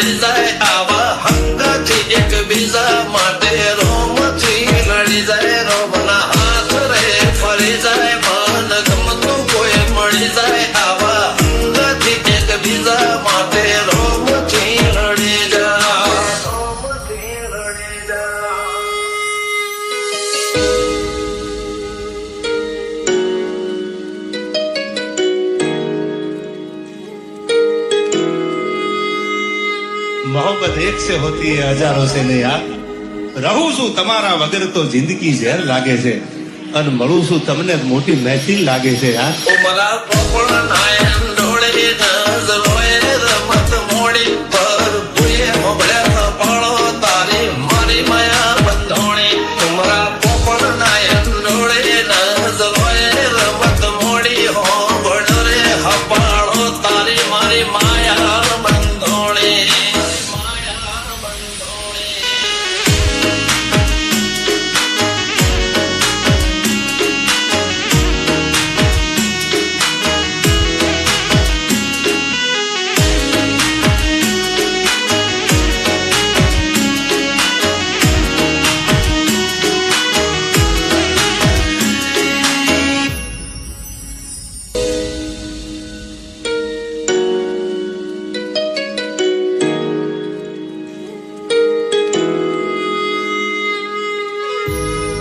લડી જાય આવા હંગાથી એકબીજા માટે રોમથી લડી જાય રોમના હાથ રે ફરી જાય મન ગમતું કોઈ મળી જાય આવા હંગાથી એકબીજા માટે રોમથી લડી જાય રોમથી લડી જાય मोहब्बत एक से होती है हजारों से नहीं यार रहूं છું તમારા વગર તો જિંદગી ઝેર લાગે છે અને મળું છું તમને મોટી મહેફિલ લાગે છે યાર ઉમરા પોપળ નાયન ડોળે નજરોએ રમત મોડી પર ભૂએ મોબળે પાળો તારી મારી માયા બંધોણી ઉમરા પોપળ નાયન ડોળે નજરોએ રમત મોડી હો બડરે હપાળો તારી મારી માયા બંધોણી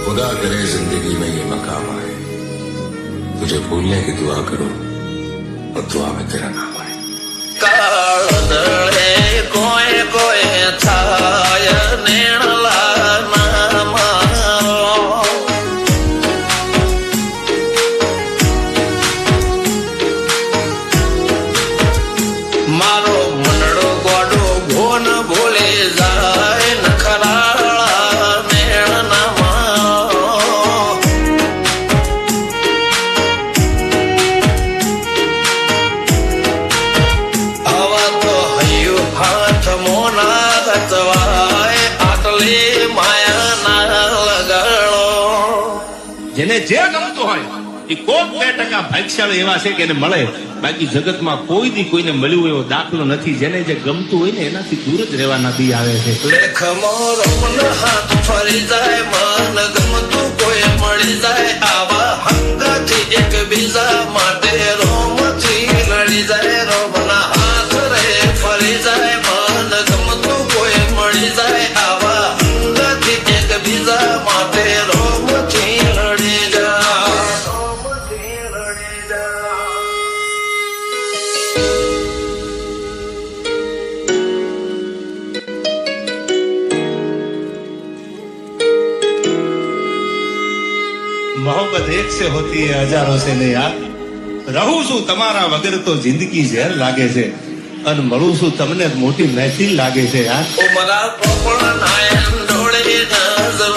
खुदा करे जिंदगी में ये मकाम आए तुझे भूलने की दुआ करूं और दुआ में तेरा नाम आए કાળ દળે કોઈ કોઈ થાય નેણલા ના મારો મારો મનડો ગોડો ભોન ભૂલે જાય નખરાળા નેણ ના મારો આવા તો હૈયું હાથ મોના ગતવાય આટલી માયા ના લગાડો જેને જે ગમતું હોય એ કોક 2% ભાગ્યશાળી એવા છે કે એને મળે બાકી જગતમાં કોઈ દી કોઈને મળ્યું એવો દાખલો નથી જેને જે ગમતું હોય ને એનાથી દૂર જ રહેવાના દી આવે છે લેખ મોર મન હાથ ફરી જાય મન ગમતું કોઈ મળી જાય આવા હંગાથી એકબીજા માટે રોમથી લડી જાય રોમના હાથ રે ફરી જાય મન ગમતું કોઈ મળી જાય આવા હંગાથી એકબીજા માટે રોમથી લડી જાય રોમથી લડી જાય मोहब्बत एक से होती है हजारों से नहीं यार रहूं છું તમારા વગર તો જિંદગી ઝેર લાગે છે અને મળું છું તમને મોટી મહેફિલ લાગે છે યાર ઉમરા પોપળ નાયન ડોળે નજર